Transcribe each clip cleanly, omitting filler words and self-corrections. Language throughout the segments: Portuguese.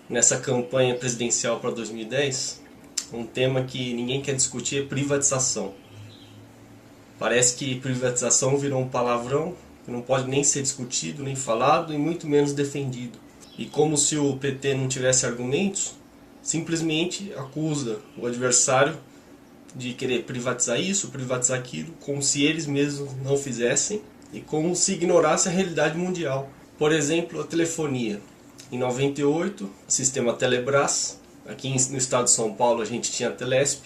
nessa campanha presidencial para 2010, um tema que ninguém quer discutir é privatização. Parece que privatização virou um palavrão que não pode nem ser discutido, nem falado e muito menos defendido. E como se o PT não tivesse argumentos, simplesmente acusa o adversário de querer privatizar isso, privatizar aquilo, como se eles mesmos não fizessem e como se ignorasse a realidade mundial. Por exemplo, a telefonia. Em 98, sistema Telebrás, aqui no estado de São Paulo a gente tinha a Telesp,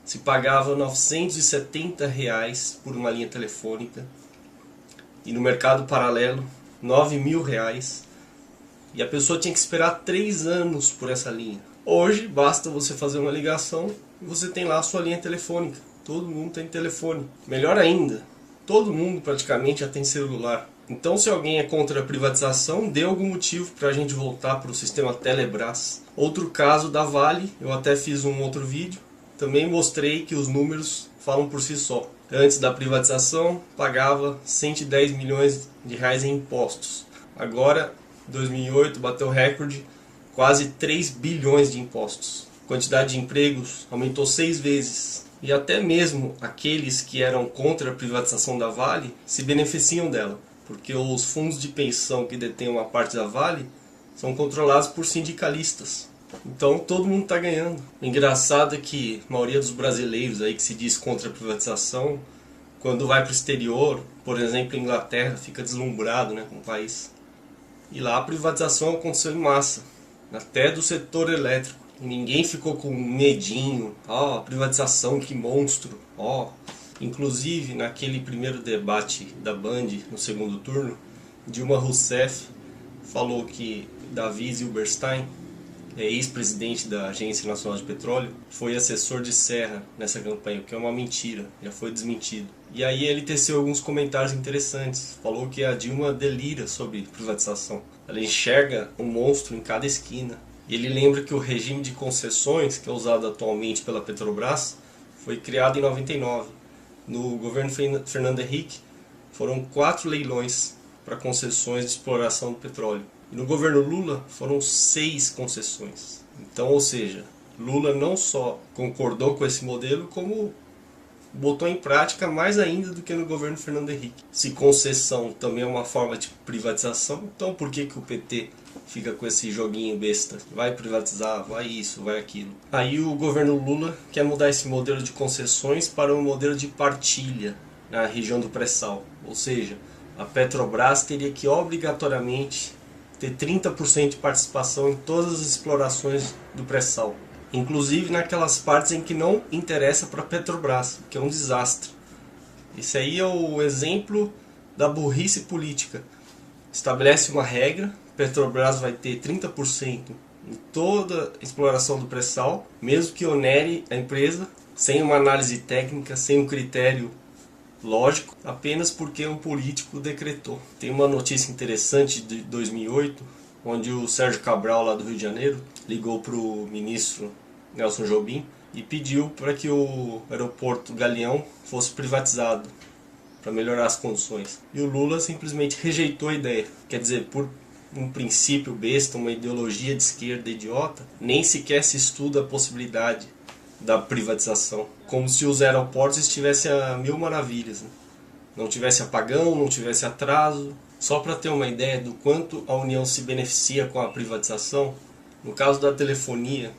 se pagava R$ 970 por uma linha telefônica e no mercado paralelo R$ 9.000 e a pessoa tinha que esperar 3 anos por essa linha. Hoje basta você fazer uma ligação e você tem lá a sua linha telefônica. Todo mundo tem telefone. Melhor ainda, todo mundo praticamente já tem celular. Então, se alguém é contra a privatização, dê algum motivo para a gente voltar para o sistema Telebrás. Outro caso da Vale, eu até fiz um outro vídeo, também mostrei que os números falam por si só. Antes da privatização, pagava 110 milhões de reais em impostos. Agora, 2008, bateu recorde, quase 3 bilhões de impostos. A quantidade de empregos aumentou 6 vezes. E até mesmo aqueles que eram contra a privatização da Vale se beneficiam dela, porque os fundos de pensão que detêm uma parte da Vale são controlados por sindicalistas. Então todo mundo está ganhando. O engraçado é que a maioria dos brasileiros aí que se diz contra a privatização, quando vai para o exterior, por exemplo, a Inglaterra, fica deslumbrado, né, com o país. E lá a privatização aconteceu em massa, até do setor elétrico. E ninguém ficou com medinho, privatização, que monstro, Inclusive, naquele primeiro debate da Band, no segundo turno, Dilma Rousseff falou que Davi Zilberstein, ex-presidente da Agência Nacional de Petróleo, foi assessor de Serra nessa campanha, o que é uma mentira, já foi desmentido. E aí ele teceu alguns comentários interessantes, falou que a Dilma delira sobre privatização. Ela enxerga um monstro em cada esquina. E ele lembra que o regime de concessões, que é usado atualmente pela Petrobras, foi criado em 99. No governo Fernando Henrique, foram 4 leilões para concessões de exploração do petróleo. E no governo Lula, foram 6 concessões. Então, ou seja, Lula não só concordou com esse modelo, como botou em prática mais ainda do que no governo Fernando Henrique. Se concessão também é uma forma de privatização, então por que o PT fica com esse joguinho besta? Vai privatizar, vai isso, vai aquilo. Aí o governo Lula quer mudar esse modelo de concessões para um modelo de partilha na região do pré-sal. Ou seja, a Petrobras teria que obrigatoriamente ter 30% de participação em todas as explorações do pré-sal. Inclusive naquelas partes em que não interessa para a Petrobras, que é um desastre. Esse aí é o exemplo da burrice política. Estabelece uma regra, Petrobras vai ter 30% em toda a exploração do pré-sal, mesmo que onere a empresa, sem uma análise técnica, sem um critério lógico, apenas porque um político decretou. Tem uma notícia interessante de 2008, onde o Sérgio Cabral, lá do Rio de Janeiro, ligou para o ministro Nelson Jobim e pediu para que o aeroporto Galeão fosse privatizado, para melhorar as condições. E o Lula simplesmente rejeitou a ideia. Quer dizer, por um princípio besta, uma ideologia de esquerda idiota, nem sequer se estuda a possibilidade da privatização. Como se os aeroportos estivessem a mil maravilhas, né? Não tivesse apagão, não tivesse atraso. Só para ter uma ideia do quanto a União se beneficia com a privatização, no caso da telefonia,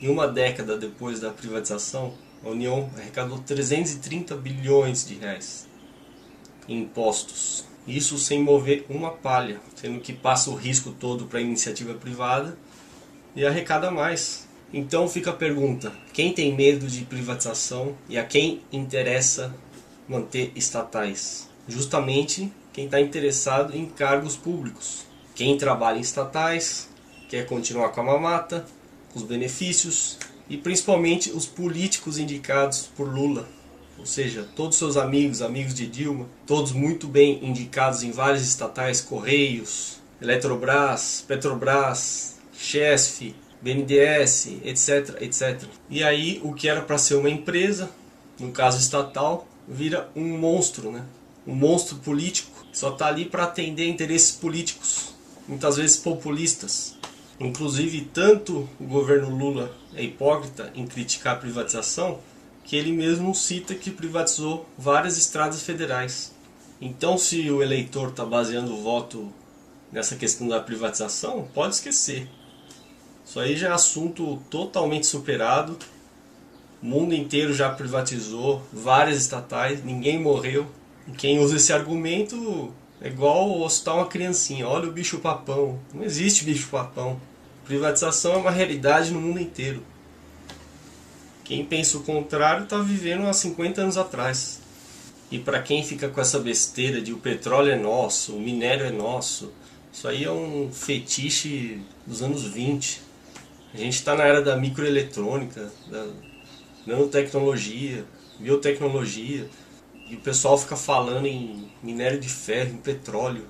em uma década depois da privatização, a União arrecadou 330 bilhões de reais em impostos. Isso sem mover uma palha, sendo que passa o risco todo para a iniciativa privada e arrecada mais. Então fica a pergunta, quem tem medo de privatização e a quem interessa manter estatais? Justamente quem está interessado em cargos públicos. Quem trabalha em estatais, quer continuar com a mamata, com os benefícios, e principalmente os políticos indicados por Lula. Ou seja, todos seus amigos de Dilma, todos muito bem indicados em várias estatais, Correios, Eletrobras, Petrobras, Chesf, BNDES, etc, etc. E aí o que era para ser uma empresa, no caso estatal, vira um monstro, né? Um monstro político, que só está ali para atender interesses políticos, muitas vezes populistas. Inclusive, tanto o governo Lula é hipócrita em criticar a privatização, que ele mesmo cita que privatizou várias estradas federais. Então, se o eleitor está baseando o voto nessa questão da privatização, pode esquecer. Isso aí já é assunto totalmente superado. O mundo inteiro já privatizou várias estatais, ninguém morreu. E quem usa esse argumento é igual assustar uma criancinha. Olha o bicho-papão. Não existe bicho-papão. Privatização é uma realidade no mundo inteiro. Quem pensa o contrário está vivendo há 50 anos atrás. E para quem fica com essa besteira de o petróleo é nosso, o minério é nosso, isso aí é um fetiche dos anos 20. A gente está na era da microeletrônica, da nanotecnologia, biotecnologia, e o pessoal fica falando em minério de ferro, em petróleo.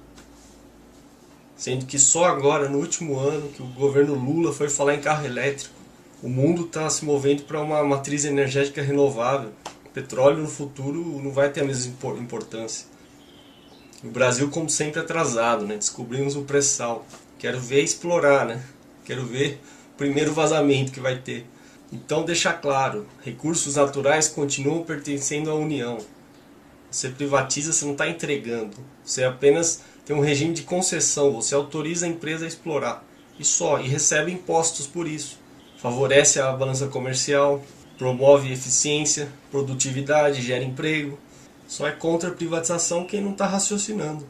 Sendo que só agora, no último ano, que o governo Lula foi falar em carro elétrico. O mundo está se movendo para uma matriz energética renovável. O petróleo no futuro não vai ter a mesma importância. O Brasil, como sempre, atrasado, né? Descobrimos o pré-sal. Quero ver explorar, né? Quero ver o primeiro vazamento que vai ter. Então, deixar claro, recursos naturais continuam pertencendo à União. Você privatiza, você não está entregando. Você apenas tem um regime de concessão. Você autoriza a empresa a explorar. E só. E recebe impostos por isso. Favorece a balança comercial, promove eficiência, produtividade, gera emprego. Só é contra a privatização quem não está raciocinando.